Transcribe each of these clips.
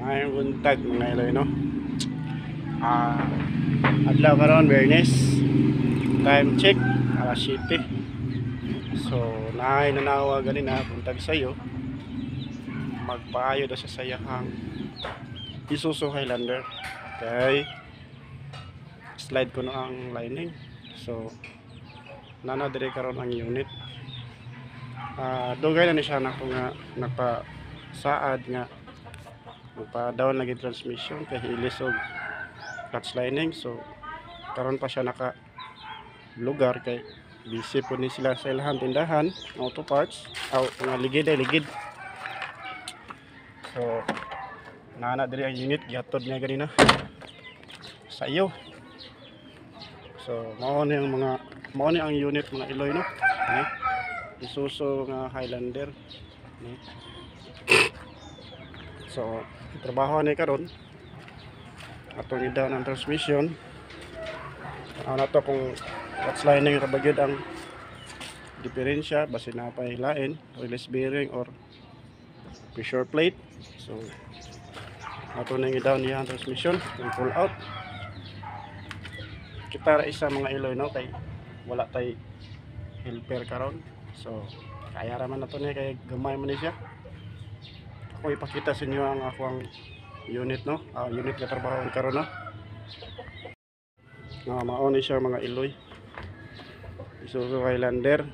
May buntag mga iloy no. Ah, adlaw karon Bernes. Time check alas 7. So naay nanawa ganin na buntag sayo. Magpaayo daw sa sayahang Isuzu Highlander. Okay. Slide ko no ang lining. So nana dire karon ang unit. Dugay na ni siya nako nga nagpa-saad nga magpa-down lagi transmission kay hilis og clutch lining. So karon pa siya naka lugar kay busy po ni sila sa ilahan tindahan auto parts mga ligid. So nana diri ang unit gihatod niya ganina sa iyo. So mao ni ang unit mga iloy no. Isuzu nga Highlander ni. So trabaho ni karon atong ida ng transmission. Na to kung clutch lining ra bagyod ang diferensya base na pa lain release bearing or pressure plate. So ato nang i-down niya ang transmission kung pull out. Kita ra isa mga iloy no kay wala tay helper karon. So kaya ra man nato ni kay gamay man ni siya. Ako ipakita sa inyo ang akong unit no, unit na trabaho karon no. Mao ni siya mga iloy. Isuzu Highlander.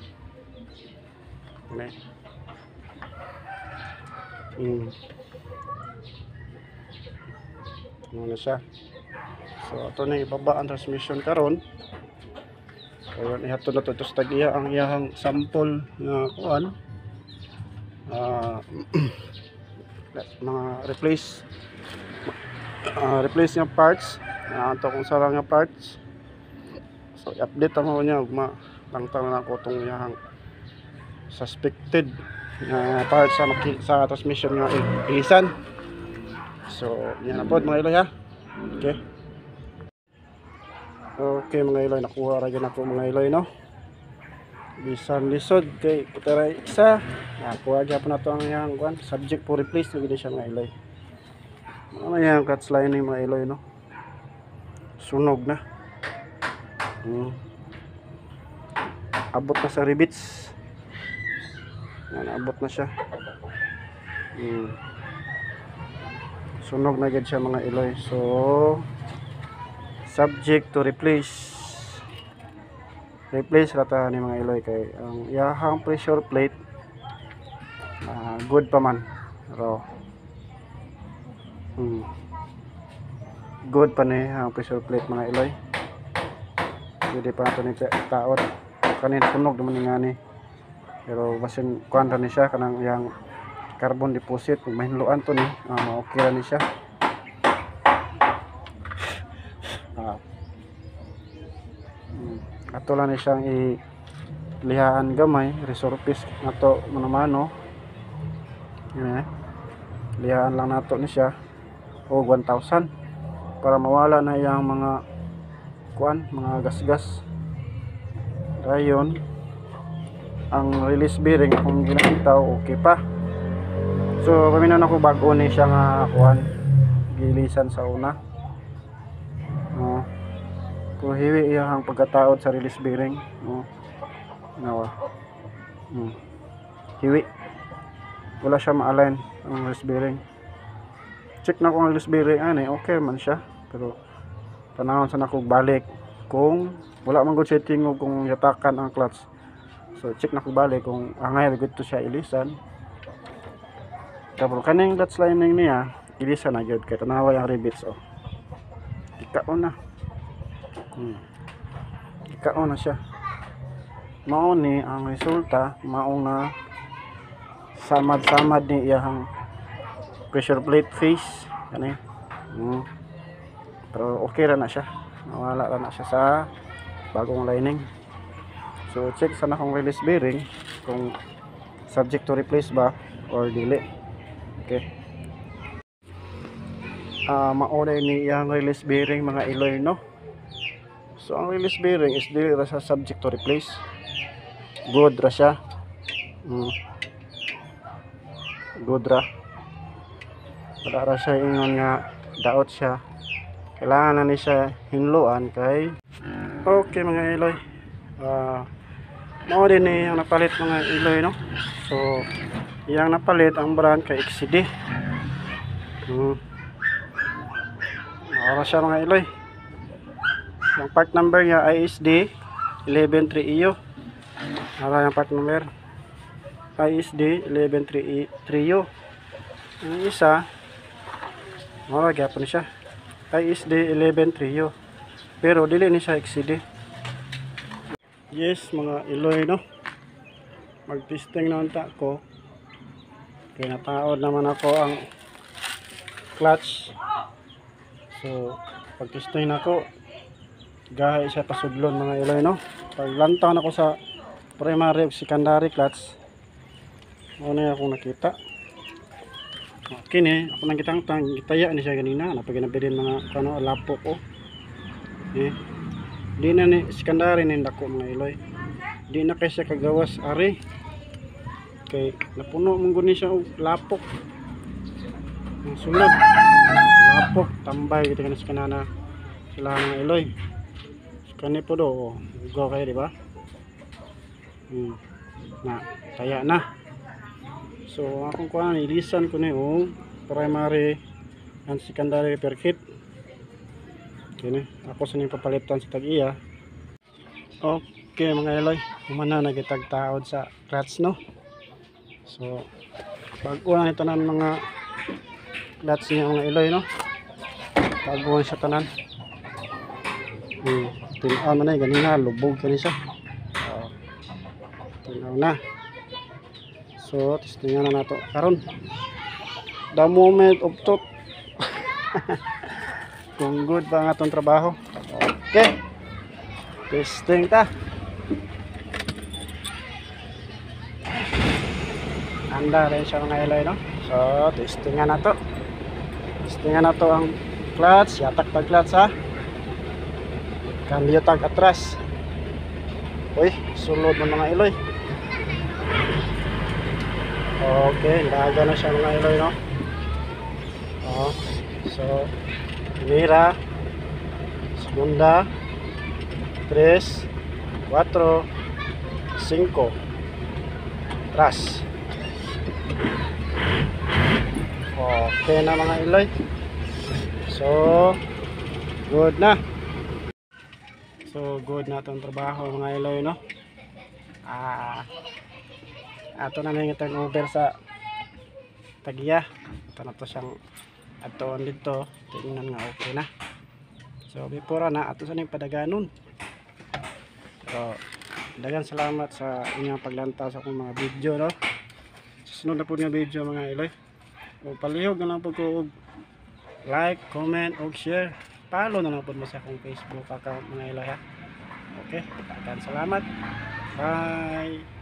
Ano siya. So ato na ibaba ang transmission karon. So ihatod na to sa tagiya ang iyahang sample nga kuan. Mga replace nga parts ato kung sara nga parts. So i-update mo niya ug malangtang na ko tong iyahang suspected parts sa transmission nga ilisan. So yan na po mga iloy ha. Okay mga iloy, nakuha ra gyud ako mga iloy no. Bisan lisod kay kutaray isa nakuha gyapon nato ang yang kuan subject for replace na gid siya mga iloy. Ano yang clutch lining mga iloy no, sunog na. Abot na sa rivets. Abot na siya. Sunog na gid siya mga iloy. So subject to replace rata ni mga iloy kay ang iyahang pressure plate good pa man pero good pa ni ang pressure plate mga iloy. Hindi pa nato ni taot kanin sunog naman nga ni pero basin kuan ra ni siya kanang yang carbon deposit kung mahinluan to ni okay ra ni siya. Ato lang ni siyang ilihaan gamay resurface nato mano lihaan lang nato ni siya o 1,000 para mawala na yung mga kuan mga gasgas. Dayon ang release bearing kung ginamitaw okay pa. So paminaw na ko bago ni siya nga kuan gilisan sa una. Kung hiwi iyang pagkataod sa release bearing nawa hiwi wala siya ma-align ang release bearing. Check na ko ang release bearing okay man siya pero tanawon sa nako balik kung wala man gud setting o kung yatakan ang clutch. So check na ko balik kung angay gud to siya ilisan. Tapos kaning clutch lining niya ilisan na gyud kay tanawa ang rivets ikaon na. Ikaon na siya. Mao ni ang resulta, mao na samad-samad ni iyang pressure plate face kani. Pero okay ra na siya. Nawala ra na siya sa bagong lining. So check sa nakong release bearing kung subject to replace ba or dili. Okay. Mao ni iyang release bearing mga iloy no. So ang release bearing is dili ra sa subject to replace. Good ra siya. Good ra. para siya ingon nga daot siya. Kailangan na ni siya hinluan kay okay mga iloy. Mao din ni ang napalit mga iloy no. So iyang napalit ang brand kay XCD. Ara siya mga iloy. Yung part number niya ISD 113EU. Ara yung part number ISD 113EU. Ang isa mara gyapon siya ISD 113EU. Pero dili ni siya XCD. Yes mga iloy no. Mag-testing na unta ko. Kaya nataod naman ako ang clutch. So pag-testing na ko gahay siya pasudlon mga iloy no. Paglantaw na ko sa primary ug secondary clutch, ano akong nakita. Kini ako nang kitang gitaya ni siya ganina napaginabirin mga kano lapok ko. Di na ni secondary ni dako mga iloy. Di na kay siya kagawas ari. Kay napuno mong guni siya og lapok. Ang sulod lapok tambay kita kana sa kanana sila mga iloy. Kani po do go kay di ba? Na taya na. So akong kuan ilisan ko ni primary and secondary repair kit. Kini ako sa ning papalitan sa tag-iya. Okay mga iloy, humana na gitag taod sa clutch no. So pag-una nito ng mga clutch niya mga iloy no. Pag-una siya tanan. Tinaw na ganina lubog kani siya. Tinaw na. So testingan na nato karon. The moment of truth. Kung good ba ang atong trabaho. Okay. Testing ta. Anda rin siya mga iloy no. So testingan na to. Testingan na to ang clutch, yatak tag clutch ha. Cambio tag atras. Uy, sulod ng mga iloy. Okay, laga na siya mga iloy no. So primera, segunda, 3, 4, 5 atras. Okay na mga iloy. So good na. So good na itong trabaho mga iloy no. Ato na nang itong over sa tagya. Ito na to siyang atoon dito. Tingnan nga okay na. So before na ato sa ning padaganon. So dagan salamat sa inyong paglantaw sa akong mga video no. Susunod na po nga video mga iloy. O palihog na lang po ko like, comment, o share. Follow na lang po mo sa akong Facebook account mga iloy ha. Okay, dagan salamat. Bye.